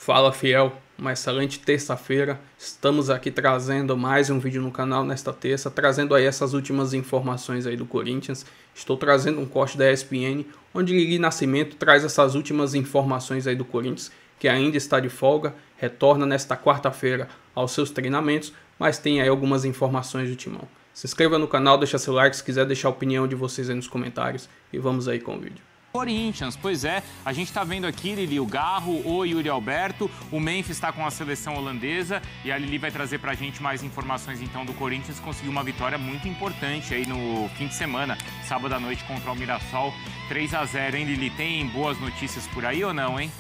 Fala fiel, uma excelente terça-feira, estamos aqui trazendo mais um vídeo no canal nesta terça, trazendo aí essas últimas informações aí do Corinthians. Estou trazendo um corte da ESPN, onde Lili Nascimento traz essas últimas informações aí do Corinthians, que ainda está de folga, retorna nesta quarta-feira aos seus treinamentos, mas tem aí algumas informações do timão. Se inscreva no canal, deixa seu like, se quiser deixar a opinião de vocês aí nos comentários, e vamos aí com o vídeo. Corinthians, pois é, a gente tá vendo aqui, Lili, o Garro, o Yuri Alberto, o Memphis está com a seleção holandesa e a Lili vai trazer pra gente mais informações então do Corinthians, conseguiu uma vitória muito importante aí no fim de semana, sábado à noite contra o Mirassol, 3-0, hein, Lili? Tem boas notícias por aí ou não, hein?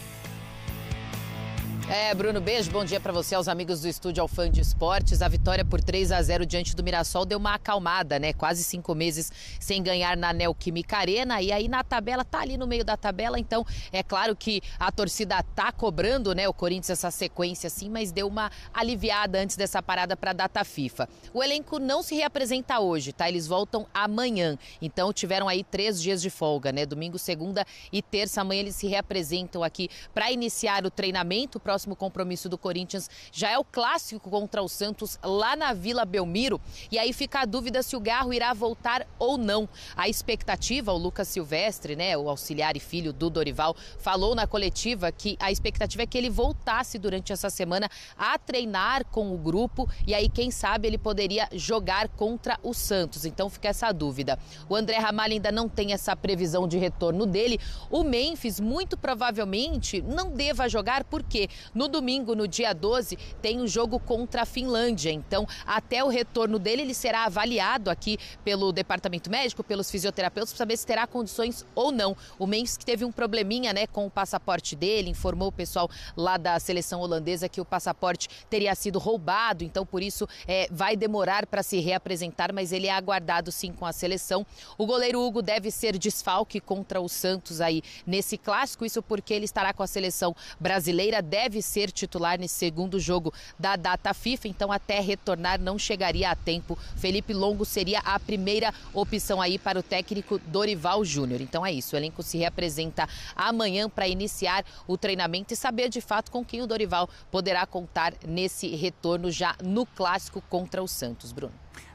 Bruno, beijo, bom dia para você, aos amigos do estúdio, ao fã de esportes. A vitória por 3-0 diante do Mirassol deu uma acalmada, né? Quase 5 meses sem ganhar na Neoquímica Arena. E aí na tabela, tá ali no meio da tabela, então é claro que a torcida tá cobrando, né? O Corinthians essa sequência assim, mas deu uma aliviada antes dessa parada para a data FIFA. O elenco não se reapresenta hoje, tá? Eles voltam amanhã. Então tiveram aí 3 dias de folga, né? Domingo, segunda e terça. Amanhã eles se reapresentam aqui para iniciar o treinamento. O próximo compromisso do Corinthians já é o clássico contra o Santos lá na Vila Belmiro, e aí fica a dúvida se o Garro irá voltar ou não. A expectativa, o Lucas Silvestre, né, o auxiliar e filho do Dorival, falou na coletiva que a expectativa é que ele voltasse durante essa semana a treinar com o grupo, e aí quem sabe ele poderia jogar contra o Santos, então fica essa dúvida. O André Ramalho ainda não tem essa previsão de retorno dele. O Memphis muito provavelmente não deva jogar, porque no domingo, no dia 12, tem um jogo contra a Finlândia. Então, até o retorno dele, ele será avaliado aqui pelo departamento médico, pelos fisioterapeutas, para saber se terá condições ou não. O Memphis que teve um probleminha, né, com o passaporte dele, informou o pessoal lá da seleção holandesa que o passaporte teria sido roubado. Então, por isso, vai demorar para se reapresentar, mas ele é aguardado sim com a seleção. O goleiro Hugo deve ser desfalque contra o Santos aí nesse clássico, isso porque ele estará com a seleção brasileira, deve ser titular nesse segundo jogo da data FIFA, então até retornar não chegaria a tempo. Felipe Longo seria a primeira opção aí para o técnico Dorival Júnior. Então é isso, o elenco se reapresenta amanhã para iniciar o treinamento e saber de fato com quem o Dorival poderá contar nesse retorno já no clássico contra o Santos, Bruno.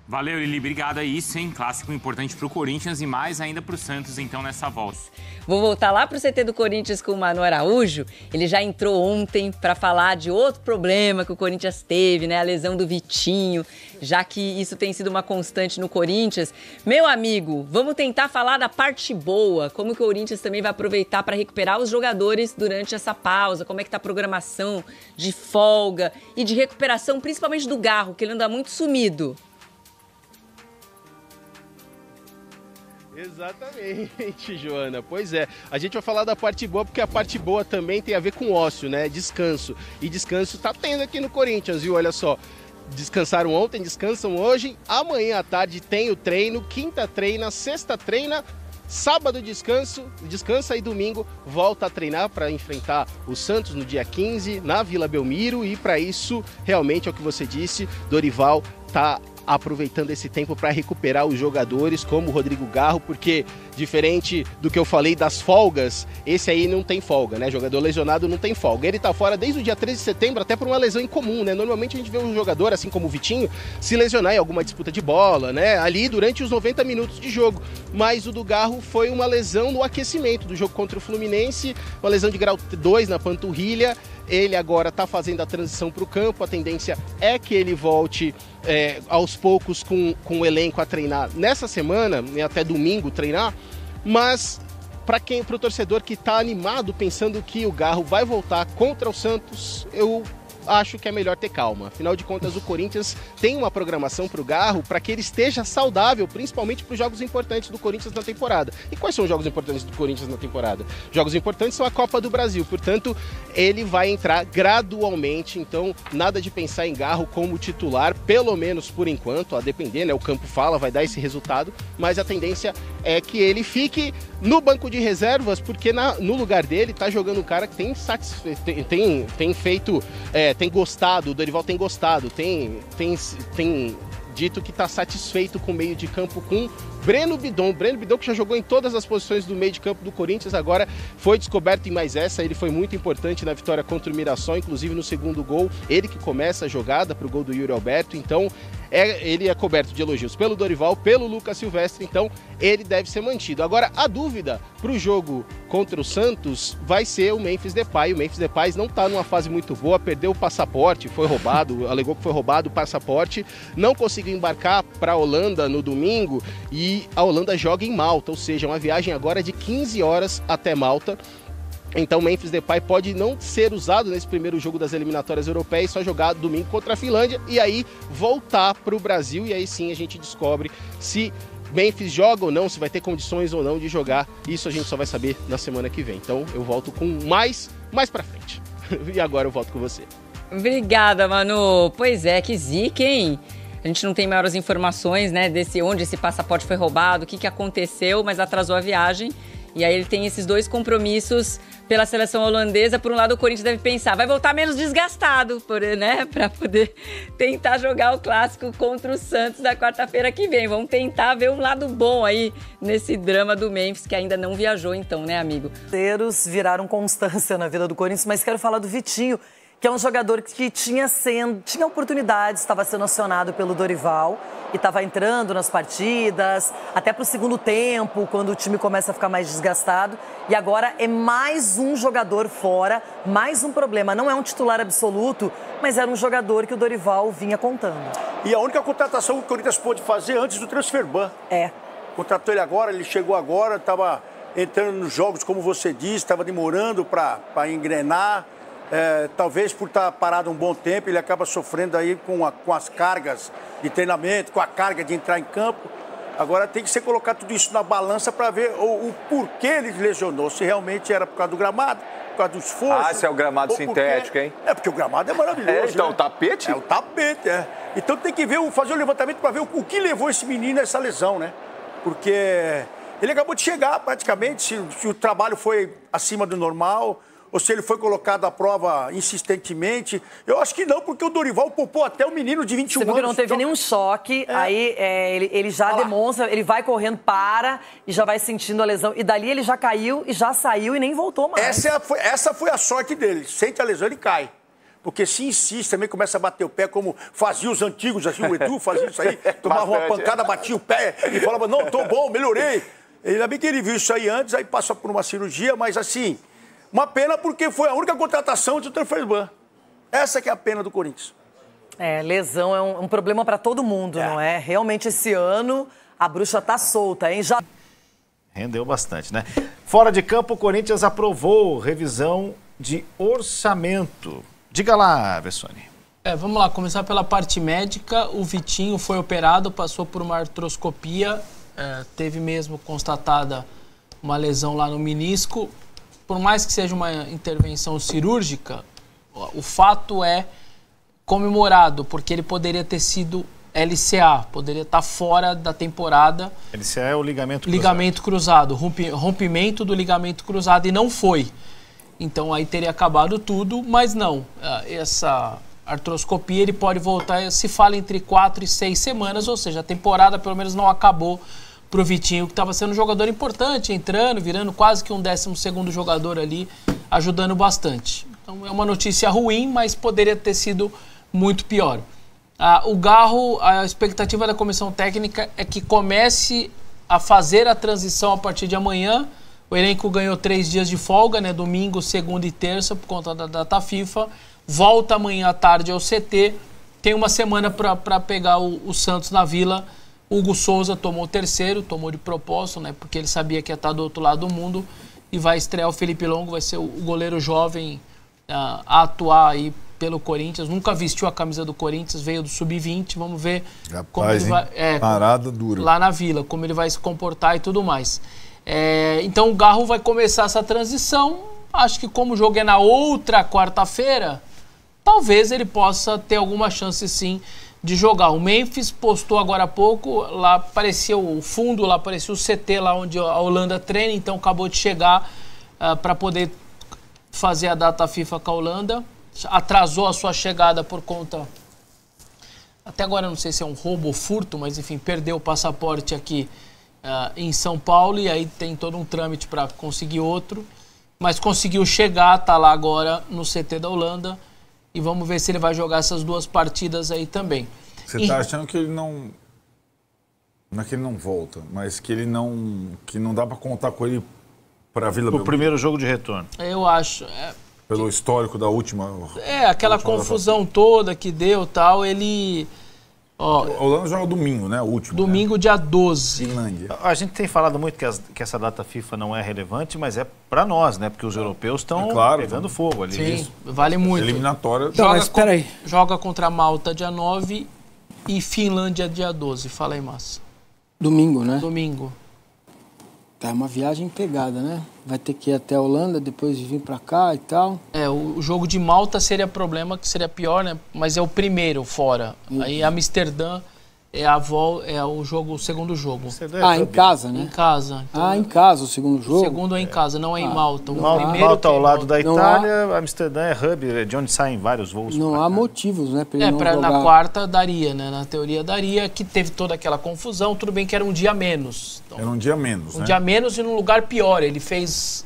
Valeu, Lili, obrigado aí, sim, clássico importante pro Corinthians e mais ainda pro Santos, então, nessa volta. Vou voltar lá pro CT do Corinthians com o Manu Araújo. Ele já entrou ontem para falar de outro problema que o Corinthians teve, né? A lesão do Vitinho, já que isso tem sido uma constante no Corinthians. Meu amigo, vamos tentar falar da parte boa, como o Corinthians também vai aproveitar para recuperar os jogadores durante essa pausa, como é que tá a programação de folga e de recuperação, principalmente do Garro, que ele anda muito sumido. Exatamente, Joana. Pois é, a gente vai falar da parte boa, porque a parte boa também tem a ver com ócio, né? Descanso. E descanso tá tendo aqui no Corinthians, viu? Olha só, descansaram ontem, descansam hoje, amanhã à tarde tem o treino, quinta treina, sexta treina, sábado descansa e domingo volta a treinar para enfrentar o Santos no dia 15 na Vila Belmiro, e para isso, realmente é o que você disse, Dorival tá aproveitando esse tempo para recuperar os jogadores como o Rodrigo Garro, porque diferente do que eu falei das folgas, esse aí não tem folga, né? Jogador lesionado não tem folga. Ele tá fora desde o dia 13 de setembro, até por uma lesão incomum, né? Normalmente a gente vê um jogador, assim como o Vitinho, se lesionar em alguma disputa de bola, né? Ali durante os 90 minutos de jogo. Mas o do Garro foi uma lesão no aquecimento do jogo contra o Fluminense, uma lesão de grau 2 na panturrilha. Ele agora está fazendo a transição para o campo, a tendência é que ele volte aos poucos com o elenco a treinar nessa semana, até domingo treinar, mas para o torcedor que está animado pensando que o Garro vai voltar contra o Santos, eu acho que é melhor ter calma. Afinal de contas, o Corinthians tem uma programação para o Garro para que ele esteja saudável, principalmente para os jogos importantes do Corinthians na temporada. E quais são os jogos importantes do Corinthians na temporada? Jogos importantes são a Copa do Brasil, portanto, ele vai entrar gradualmente, então nada de pensar em Garro como titular, pelo menos por enquanto, a depender, né? O campo fala, vai dar esse resultado, mas a tendência é que ele fique no banco de reservas, porque no lugar dele tá jogando um cara que tem feito, tem gostado, o Dorival tem gostado, tem dito que está satisfeito com o meio de campo com Breno Bidon. Breno Bidon, que já jogou em todas as posições do meio de campo do Corinthians, agora foi descoberto em mais essa. Ele foi muito importante na vitória contra o Mirassol, inclusive no segundo gol. Ele que começa a jogada para o gol do Yuri Alberto. Então, ele é coberto de elogios pelo Dorival, pelo Lucas Silvestre. Então, ele deve ser mantido. Agora, a dúvida para o jogo contra o Santos vai ser o Memphis Depay. O Memphis Depay não está numa fase muito boa, perdeu o passaporte, foi roubado, alegou que foi roubado o passaporte, não conseguiu embarcar para a Holanda no domingo e a Holanda joga em Malta, ou seja, uma viagem agora de 15 horas até Malta. Então, Memphis Depay pode não ser usado nesse primeiro jogo das eliminatórias europeias, só jogar domingo contra a Finlândia e aí voltar para o Brasil. E aí sim a gente descobre se Memphis joga ou não, se vai ter condições ou não de jogar. Isso a gente só vai saber na semana que vem. Então eu volto com mais pra frente. E agora eu volto com você. Obrigada, Manu. Pois é, que zica, hein? A gente não tem maiores informações, né, onde esse passaporte foi roubado, o que aconteceu, mas atrasou a viagem. E aí ele tem esses 2 compromissos pela seleção holandesa. Por um lado, o Corinthians deve pensar, vai voltar menos desgastado, né? Para poder tentar jogar o clássico contra o Santos na quarta-feira que vem. Vamos tentar ver um lado bom aí nesse drama do Memphis, que ainda não viajou então, né, amigo? Os viraram constância na vida do Corinthians, mas quero falar do Vitinho, que é um jogador que tinha oportunidades, estava sendo acionado pelo Dorival e estava entrando nas partidas, até para o segundo tempo, quando o time começa a ficar mais desgastado. E agora é mais um jogador fora, mais um problema. Não é um titular absoluto, mas era um jogador que o Dorival vinha contando. E a única contratação que o Corinthians pôde fazer antes do transfer ban. Contratou ele agora, ele chegou agora, estava entrando nos jogos, como você disse, estava demorando para engrenar. Talvez por estar parado um bom tempo, ele acaba sofrendo aí com as cargas de treinamento, com a carga de entrar em campo. Agora tem que ser colocado tudo isso na balança para ver o porquê ele lesionou, se realmente era por causa do gramado, por causa do esforço. Se é o gramado sintético, hein? Porque o gramado é maravilhoso. Então, né? o tapete? O tapete, Então tem que fazer o levantamento para ver o que levou esse menino a essa lesão, né? Porque ele acabou de chegar praticamente, se o trabalho foi acima do normal, ou se ele foi colocado à prova insistentemente. Eu acho que não, porque o Dorival poupou até o menino de 21 anos. Você viu que não teve nenhum choque, aí ele já demonstra, ele vai correndo, para e já vai sentindo a lesão. E dali ele já caiu e já saiu e nem voltou mais. Essa foi a sorte dele. Sente a lesão, ele cai. Porque se insiste, também começa a bater o pé, como fazia os antigos, assim, o Edu fazia isso aí, tomava uma pancada, batia o pé e falava, não, tô bom, melhorei. Ainda bem que ele viu isso aí antes, aí passou por uma cirurgia, mas assim... Uma pena porque foi a única contratação do transfer ban. Essa que é a pena do Corinthians. Lesão é um problema para todo mundo, não é? Realmente esse ano a bruxa tá solta, hein? Já rendeu bastante, né? Fora de campo, o Corinthians aprovou revisão de orçamento. Diga lá, Vessone. Vamos lá, começar pela parte médica. O Vitinho foi operado, passou por uma artroscopia, teve mesmo constatada uma lesão lá no menisco. Por mais que seja uma intervenção cirúrgica, o fato é comemorado, porque ele poderia ter sido LCA, poderia estar fora da temporada. LCA é o ligamento cruzado. Ligamento cruzado, rompimento do ligamento cruzado, e não foi. Então aí teria acabado tudo, mas não. Essa artroscopia ele pode voltar, se fala entre 4 e 6 semanas, ou seja, a temporada pelo menos não acabou pro Vitinho, que estava sendo um jogador importante, entrando, virando quase que um 12º jogador ali, ajudando bastante. Então é uma notícia ruim, mas poderia ter sido muito pior. O Garro, a expectativa da comissão técnica é que comece a fazer a transição a partir de amanhã. O elenco ganhou 3 dias de folga, né? Domingo, segunda e terça, por conta da data FIFA. Volta amanhã à tarde ao CT. Tem uma semana para pegar o Santos na Vila. Hugo Souza tomou o 3º, tomou de propósito, né? Porque ele sabia que ia estar do outro lado do mundo. E vai estrear o Felipe Longo, vai ser o goleiro jovem a atuar aí pelo Corinthians. Nunca vestiu a camisa do Corinthians, veio do Sub-20. Vamos ver como ele vai... parada dura. Lá na Vila, como ele vai se comportar e tudo mais. Então o Garro vai começar essa transição. Acho que como o jogo é na outra quarta-feira, talvez ele possa ter alguma chance sim de jogar. O Memphis postou agora há pouco, lá apareceu o fundo, lá apareceu o CT lá onde a Holanda treina, então acabou de chegar para poder fazer a data FIFA com a Holanda. Atrasou a sua chegada por conta, até agora eu não sei se é um roubo ou furto, mas enfim, perdeu o passaporte aqui em São Paulo, e aí tem todo um trâmite para conseguir outro, mas conseguiu chegar, tá lá agora no CT da Holanda, e vamos ver se ele vai jogar essas 2 partidas aí também. Você está achando que ele não... Não é que ele não volta, mas que ele não... que não dá para contar com ele para a Vila Belmiro? O primeiro jogo de retorno. Eu acho... Pelo histórico da última... aquela confusão toda que deu e tal, ele... Ó, a Holanda joga domingo, né? O último. Domingo, né? dia 12. Finlândia. A gente tem falado muito que essa data FIFA não é relevante, mas é para nós, né? Porque os europeus estão pegando fogo ali. Sim, isso. vale muito. Eliminatória. Joga contra Malta dia 9 e Finlândia dia 12. Fala aí, Massa. Domingo, né? Domingo. Tá, uma viagem pegada, né? Vai ter que ir até a Holanda, depois vir pra cá e tal. O jogo de Malta seria problema, que seria pior, né? Mas é o primeiro fora. Aí Amsterdã é o segundo jogo. Em casa, né? Em casa. Então, em casa o segundo jogo? O segundo é em casa, não é em Malta. Malta ao lado da Itália, Amsterdã é hub, de onde saem vários voos. Não há motivos, né? Pra ele não jogar. Na quarta daria, né? Na teoria daria, que teve toda aquela confusão, tudo bem que era um dia menos. Então, era um dia menos, né? Um dia menos e num lugar pior. Ele fez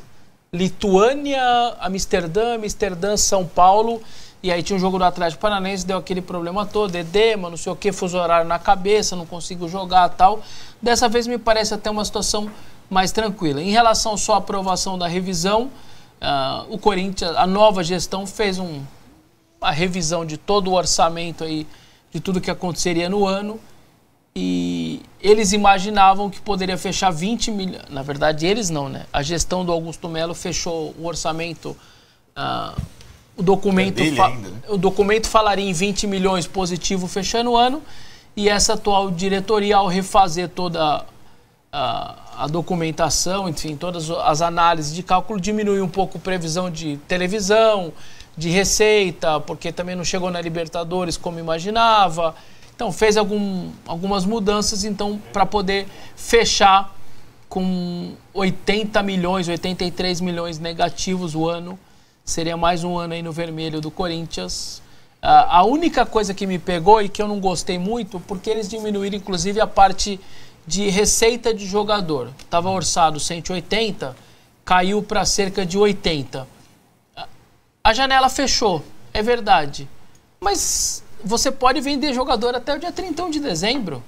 Lituânia, Amsterdã, São Paulo. E aí tinha um jogo do Atlético Paranaense, deu aquele problema todo, edema, não sei o que, fuso horário na cabeça, não conseguiu jogar e tal. Dessa vez me parece até uma situação mais tranquila. Em relação só à aprovação da revisão, o Corinthians, a nova gestão fez uma revisão de todo o orçamento aí, de tudo que aconteceria no ano, e eles imaginavam que poderia fechar 20 milhões. Na verdade, eles não, né? A gestão do Augusto Melo fechou o orçamento... O documento falaria em 20 milhões positivo fechando o ano, e essa atual diretoria, ao refazer toda a documentação, enfim, todas as análises de cálculo, diminuiu um pouco a previsão de televisão, de receita, porque também não chegou na Libertadores como imaginava. Então fez algumas mudanças para poder fechar com 80 milhões, 83 milhões negativos o ano. Seria mais um ano aí no vermelho do Corinthians. A única coisa que me pegou e que eu não gostei muito, porque eles diminuíram inclusive a parte de receita de jogador. Estava orçado 180, caiu para cerca de 80. A janela fechou, é verdade. Mas você pode vender jogador até o dia 31 de dezembro.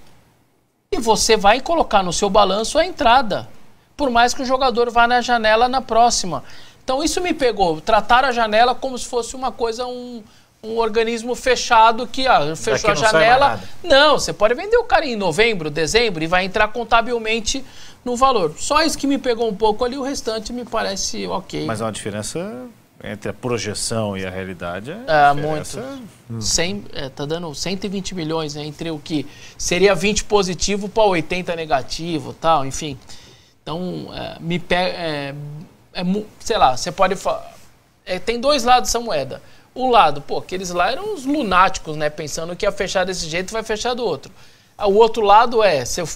E você vai colocar no seu balanço a entrada. Por mais que o jogador vá na janela na próxima. Então isso me pegou, tratar a janela como se fosse uma coisa, um organismo fechado que fechou a janela. Não, você pode vender o cara em novembro, dezembro e vai entrar contabilmente no valor. Só isso que me pegou um pouco ali, o restante me parece ok. Mas há uma diferença entre a projeção e a realidade. Muito. Tá dando 120 milhões, né, entre o que seria 20 positivo para 80 negativo, tal, enfim. Então, me pega... sei lá, você pode falar... tem dois lados dessa moeda. Um lado, aqueles lá eram uns lunáticos, né? Pensando que ia fechar desse jeito, vai fechar do outro. O outro lado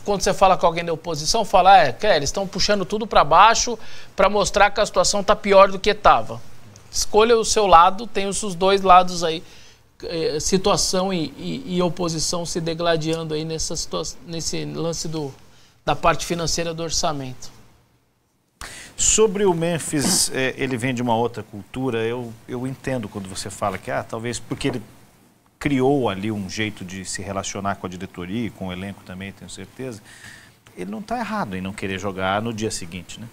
quando você fala com alguém da oposição, fala, eles estão puxando tudo para baixo para mostrar que a situação tá pior do que estava. Escolha o seu lado, tem os dois lados aí, situação e oposição se degladiando aí nesse lance da parte financeira do orçamento. Sobre o Memphis, ele vem de uma outra cultura. Eu entendo quando você fala que talvez porque ele criou ali um jeito de se relacionar com a diretoria e com o elenco também, tenho certeza. Ele não está errado em não querer jogar no dia seguinte, né?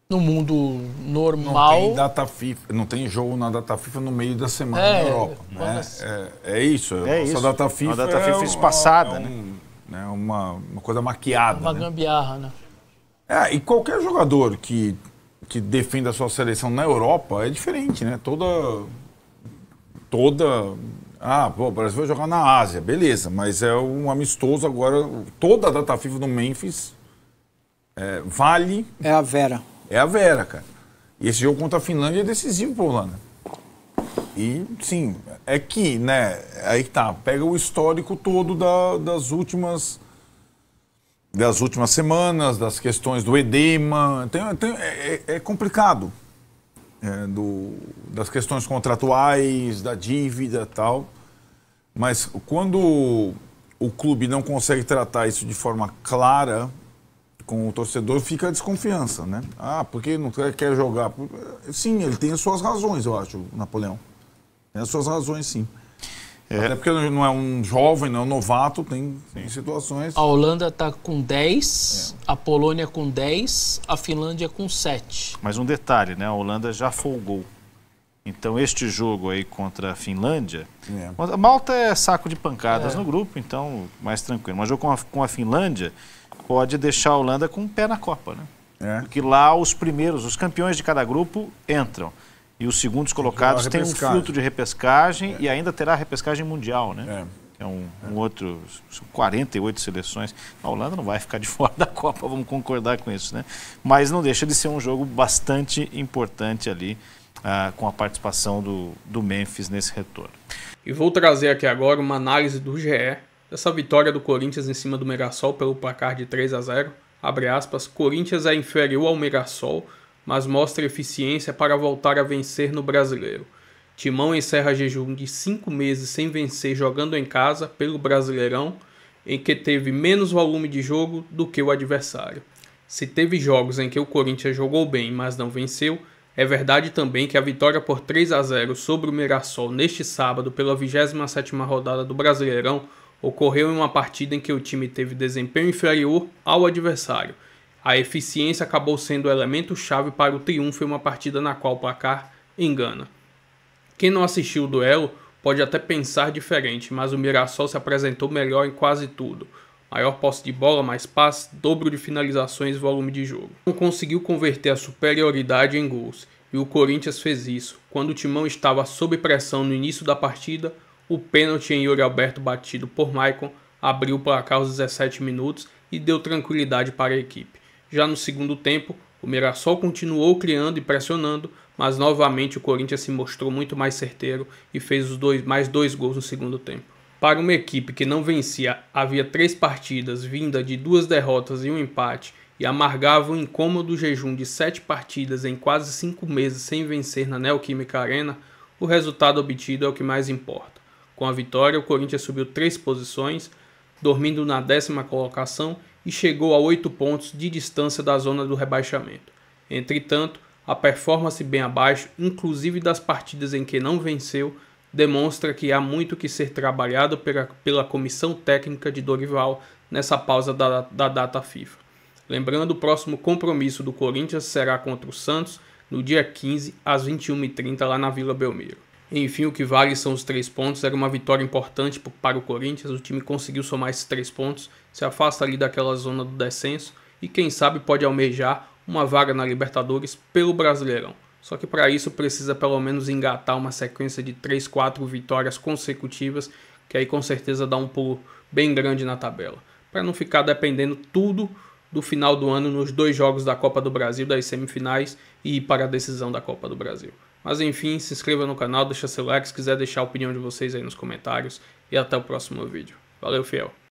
No mundo normal... Não tem data FIFA, não tem jogo na data FIFA no meio da semana na Europa. Né? É isso. A data FIFA a data FIFA espaçada, né? Uma coisa maquiada. Uma gambiarra, né? E qualquer jogador que defenda a sua seleção na Europa é diferente, né? O Brasil vai jogar na Ásia, beleza, mas é um amistoso agora. Toda a data FIFA do Memphis vale. É a Vera. É a Vera, cara. E esse jogo contra a Finlândia é decisivo para a Holanda. E, sim, né? Aí tá, pega o histórico todo das últimas semanas, das questões do edema, é complicado, das questões contratuais, da dívida e tal, mas quando o clube não consegue tratar isso de forma clara com o torcedor, fica a desconfiança, né? Ah, porque não quer jogar? Sim, ele tem as suas razões, eu acho, o Napoleão. Tem as suas razões, sim. Até porque não é um jovem, não é um novato, tem situações... A Holanda está com 10, a Polônia com 10, a Finlândia com 7. Mas um detalhe, né? A Holanda já folgou. Então, este jogo aí contra a Finlândia... A Malta é saco de pancadas no grupo, então mais tranquilo. Mas o jogo com a Finlândia pode deixar a Holanda com um pé na Copa, né? Porque lá os campeões de cada grupo entram. E os segundos colocados têm um filtro de repescagem e ainda terá a repescagem mundial, né? É um outro... São 48 seleções. A Holanda não vai ficar de fora da Copa, vamos concordar com isso, né? Mas não deixa de ser um jogo bastante importante ali, com a participação do Memphis nesse retorno. E vou trazer aqui agora uma análise do GE dessa vitória do Corinthians em cima do Mirassol pelo placar de 3-0. Abre aspas, Corinthians é inferior ao Mirassol, mas mostra eficiência para voltar a vencer no Brasileiro. Timão encerra jejum de 5 meses sem vencer jogando em casa pelo Brasileirão, em que teve menos volume de jogo do que o adversário. Se teve jogos em que o Corinthians jogou bem, mas não venceu, é verdade também que a vitória por 3-0 sobre o Mirassol neste sábado pela 27ª rodada do Brasileirão ocorreu em uma partida em que o time teve desempenho inferior ao adversário. A eficiência acabou sendo o elemento-chave para o triunfo em uma partida na qual o placar engana. Quem não assistiu o duelo pode até pensar diferente, mas o Mirassol se apresentou melhor em quase tudo. Maior posse de bola, mais passes, dobro de finalizações e volume de jogo. Não conseguiu converter a superioridade em gols, e o Corinthians fez isso. Quando o Timão estava sob pressão no início da partida, o pênalti em Yuri Alberto batido por Maicon abriu o placar aos 17 minutos e deu tranquilidade para a equipe. Já no segundo tempo, o Mirassol continuou criando e pressionando, mas novamente o Corinthians se mostrou muito mais certeiro e fez mais dois gols no segundo tempo. Para uma equipe que não vencia havia 3 partidas, vinda de 2 derrotas e um empate, e amargava um incômodo jejum de 7 partidas em quase 5 meses sem vencer na Neoquímica Arena, o resultado obtido é o que mais importa. Com a vitória, o Corinthians subiu 3 posições, dormindo na 10ª colocação e chegou a 8 pontos de distância da zona do rebaixamento. Entretanto, a performance bem abaixo, inclusive das partidas em que não venceu, demonstra que há muito que ser trabalhado pela comissão técnica de Dorival nessa pausa da data FIFA. Lembrando, o próximo compromisso do Corinthians será contra o Santos no dia 15, às 21h30, lá na Vila Belmiro. Enfim, o que vale são os 3 pontos, era uma vitória importante para o Corinthians, o time conseguiu somar esses 3 pontos, se afasta ali daquela zona do descenso e quem sabe pode almejar uma vaga na Libertadores pelo Brasileirão. Só que para isso precisa pelo menos engatar uma sequência de 3, 4 vitórias consecutivas, que aí com certeza dá um pulo bem grande na tabela. Para não ficar dependendo tudo do final do ano nos 2 jogos da Copa do Brasil, das semifinais, e ir para a decisão da Copa do Brasil. Mas enfim, se inscreva no canal, deixa seu like, se quiser deixar a opinião de vocês aí nos comentários, e até o próximo vídeo. Valeu, fiel!